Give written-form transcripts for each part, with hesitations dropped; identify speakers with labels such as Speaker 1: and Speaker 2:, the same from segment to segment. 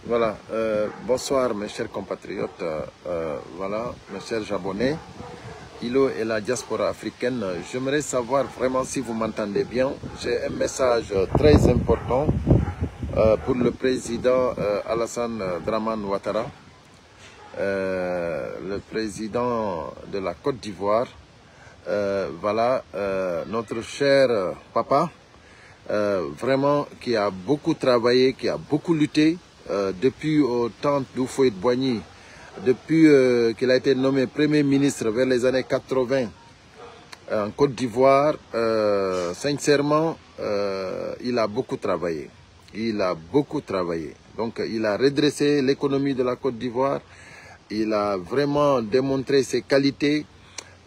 Speaker 1: Voilà, bonsoir mes chers compatriotes, voilà, mes chers abonnés, Ilo et la diaspora africaine. J'aimerais savoir vraiment si vous m'entendez bien. J'ai un message très important pour le président Alassane Dramane Ouattara, le président de la Côte d'Ivoire. Voilà, notre cher papa, vraiment qui a beaucoup travaillé, qui a beaucoup lutté depuis au temps d'Houphouët-Boigny, depuis qu'il a été nommé Premier ministre vers les années 80 en Côte d'Ivoire. Sincèrement, il a beaucoup travaillé. Il a beaucoup travaillé. Donc, il a redressé l'économie de la Côte d'Ivoire. Il a vraiment démontré ses qualités.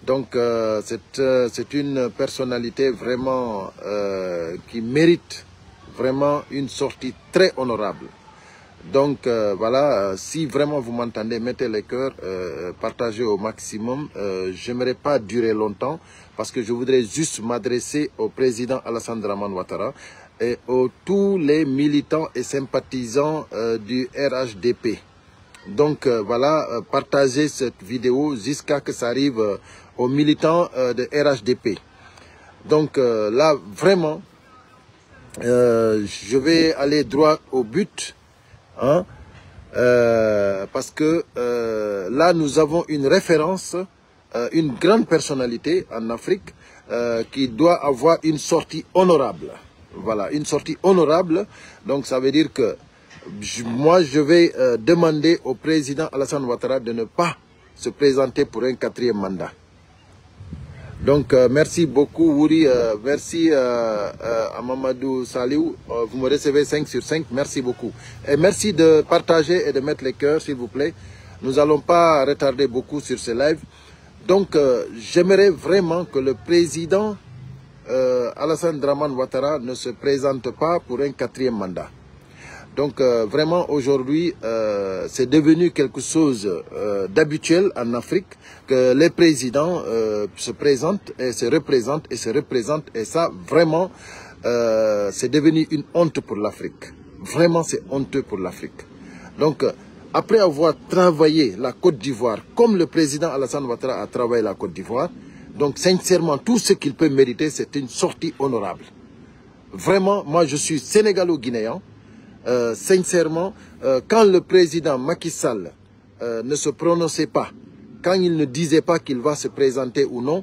Speaker 1: Donc, c'est une personnalité vraiment qui mérite vraiment une sortie très honorable. Donc, voilà, si vraiment vous m'entendez, mettez les cœurs, partagez au maximum. J'aimerais pas durer longtemps parce que je voudrais juste m'adresser au président Alassane Dramane Ouattara et à tous les militants et sympathisants du RHDP. Donc voilà, partagez cette vidéo jusqu'à ce que ça arrive aux militants de RHDP. Donc là, vraiment, je vais aller droit au but, hein, parce que là, nous avons une référence, une grande personnalité en Afrique qui doit avoir une sortie honorable. Voilà, une sortie honorable. Donc ça veut dire que moi, je vais demander au président Alassane Ouattara de ne pas se présenter pour un 4e mandat. Donc, merci beaucoup, Wouri. Merci à Mamadou Saliou. Vous me recevez 5 sur 5. Merci beaucoup. Et merci de partager et de mettre les cœurs, s'il vous plaît. Nous n'allons pas retarder beaucoup sur ce live. Donc, j'aimerais vraiment que le président Alassane Dramane Ouattara ne se présente pas pour un 4e mandat. Donc vraiment aujourd'hui, c'est devenu quelque chose d'habituel en Afrique que les présidents se présentent et se représentent et se représentent. Et ça, vraiment, c'est devenu une honte pour l'Afrique. Vraiment, c'est honteux pour l'Afrique. Donc, après avoir travaillé la Côte d'Ivoire, comme le président Alassane Ouattara a travaillé la Côte d'Ivoire, donc sincèrement, tout ce qu'il peut mériter, c'est une sortie honorable. Vraiment, moi, je suis sénégalo-guinéen. Sincèrement, quand le président Macky Sall ne se prononçait pas, quand il ne disait pas qu'il va se présenter ou non,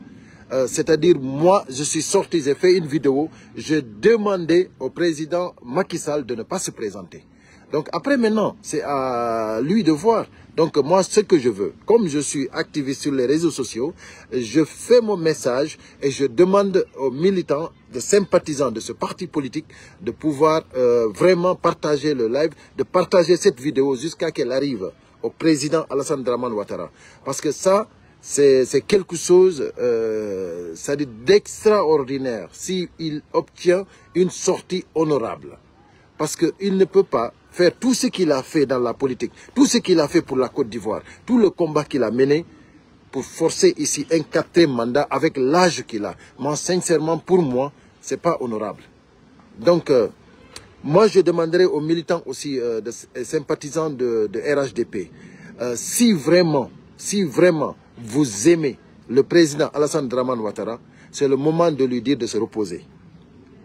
Speaker 1: c'est-à-dire moi, je suis sorti, j'ai fait une vidéo, je demandais au président Macky Sall de ne pas se présenter. Donc après maintenant, c'est à lui de voir. Donc moi, ce que je veux, comme je suis activiste sur les réseaux sociaux, je fais mon message et je demande aux militants, de sympathisants de ce parti politique, de pouvoir vraiment partager le live, de partager cette vidéo jusqu'à qu'elle arrive au président Alassane Dramane Ouattara. Parce que ça, c'est quelque chose d'extraordinaire s'il obtient une sortie honorable. Parce qu'il ne peut pas faire tout ce qu'il a fait dans la politique, tout ce qu'il a fait pour la Côte d'Ivoire, tout le combat qu'il a mené pour forcer ici un 4e mandat avec l'âge qu'il a. Moi, sincèrement, pour moi, ce n'est pas honorable. Donc, moi, je demanderai aux militants aussi, sympathisants de RHDP, si vraiment vous aimez le président Alassane Dramane Ouattara, c'est le moment de lui dire de se reposer.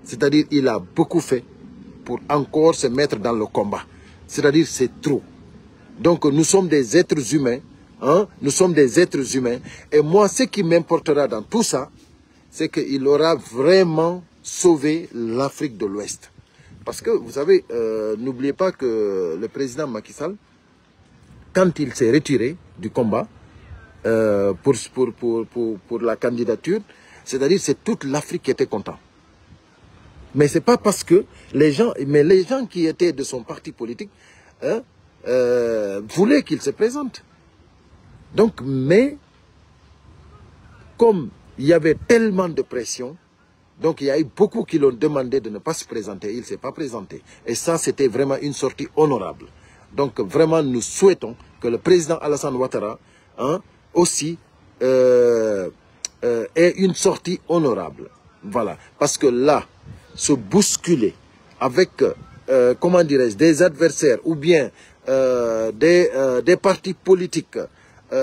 Speaker 1: C'est-à-dire qu'il a beaucoup fait pour encore se mettre dans le combat. C'est-à-dire c'est trop. Donc nous sommes des êtres humains. Hein? Nous sommes des êtres humains. Et moi, ce qui m'importera dans tout ça, c'est qu'il aura vraiment sauvé l'Afrique de l'Ouest. Parce que, vous savez, n'oubliez pas que le président Macky Sall, quand il s'est retiré du combat pour la candidature, c'est-à-dire c'est toute l'Afrique qui était contente. Mais ce n'est pas parce que les gens qui étaient de son parti politique hein, voulaient qu'il se présente. Donc, mais comme il y avait tellement de pression, donc il y a eu beaucoup qui l'ont demandé de ne pas se présenter. Il ne s'est pas présenté. Et ça, c'était vraiment une sortie honorable. Donc vraiment, nous souhaitons que le président Alassane Ouattara hein, aussi ait une sortie honorable. Voilà. Parce que là, se bousculer avec, comment dirais-je, des adversaires ou bien des partis politiques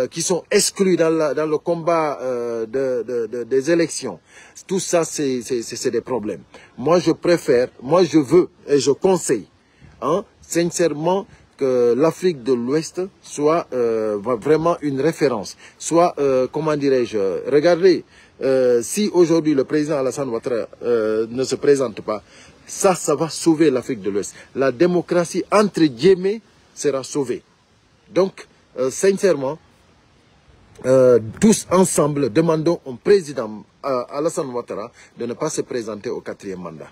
Speaker 1: qui sont exclus dans le combat des élections. Tout ça, c'est des problèmes. Moi, je préfère, moi, je veux et je conseille, hein, sincèrement, que l'Afrique de l'Ouest soit vraiment une référence. Soit, comment dirais-je, regardez, si aujourd'hui le président Alassane Ouattara ne se présente pas, ça va sauver l'Afrique de l'Ouest. La démocratie, entre guillemets, sera sauvée. Donc, sincèrement, tous ensemble, demandons au président Alassane Ouattara de ne pas se présenter au 4e mandat.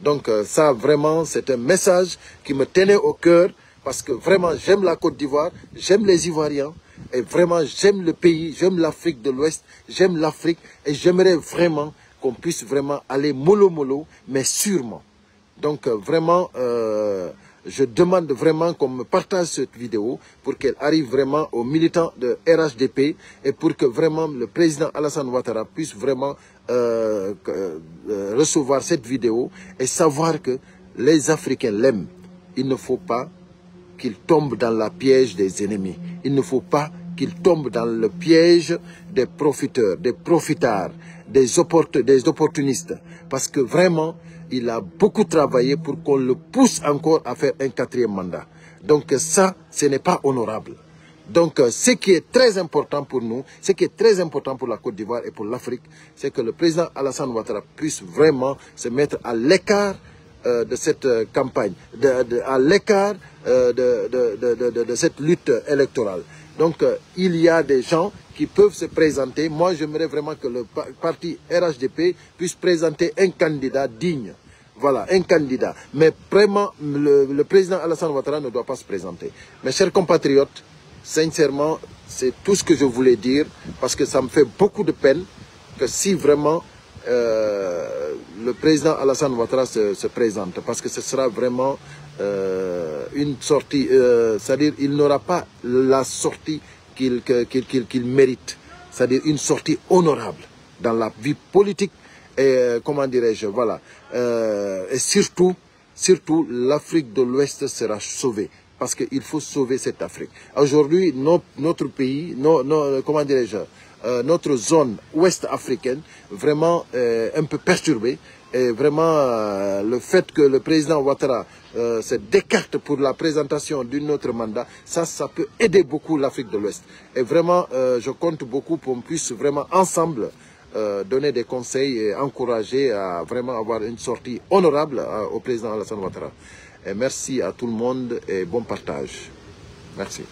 Speaker 1: Donc ça, vraiment, c'est un message qui me tenait au cœur parce que vraiment, j'aime la Côte d'Ivoire, j'aime les Ivoiriens et vraiment, j'aime le pays, j'aime l'Afrique de l'Ouest, j'aime l'Afrique et j'aimerais vraiment qu'on puisse vraiment aller mollo, mais sûrement. Donc vraiment, je demande vraiment qu'on me partage cette vidéo pour qu'elle arrive vraiment aux militants de RHDP et pour que vraiment le président Alassane Ouattara puisse vraiment recevoir cette vidéo et savoir que les Africains l'aiment. Il ne faut pas qu'il tombe dans la piège des ennemis. Il ne faut pas qu'il tombe dans le piège des profiteurs, des profitards, des opportunistes. Parce que vraiment, il a beaucoup travaillé pour qu'on le pousse encore à faire un 4e mandat. Donc ça, ce n'est pas honorable. Donc ce qui est très important pour nous, ce qui est très important pour la Côte d'Ivoire et pour l'Afrique, c'est que le président Alassane Ouattara puisse vraiment se mettre à l'écart de cette campagne, à l'écart de cette lutte électorale. Donc il y a des gens qui peuvent se présenter. Moi, j'aimerais vraiment que le parti RHDP puisse présenter un candidat digne. Voilà, un candidat. Mais vraiment, le président Alassane Ouattara ne doit pas se présenter. Mes chers compatriotes, sincèrement, c'est tout ce que je voulais dire, parce que ça me fait beaucoup de peine que si vraiment le président Alassane Ouattara se présente, parce que ce sera vraiment une sortie, c'est-à-dire il n'aura pas la sortie qu'il mérite, c'est-à-dire une sortie honorable dans la vie politique et comment dirais-je, voilà, et surtout l'Afrique de l'Ouest sera sauvée. Parce qu'il faut sauver cette Afrique. Aujourd'hui, notre pays, comment dirais-je, notre zone ouest africaine, vraiment un peu perturbée. Et vraiment, le fait que le président Ouattara se décarte pour la présentation d'un autre mandat, ça peut aider beaucoup l'Afrique de l'Ouest. Et vraiment, je compte beaucoup pour qu'on puisse vraiment ensemble donner des conseils et encourager à vraiment avoir une sortie honorable au président Alassane Ouattara. Et merci à tout le monde et bon partage. Merci.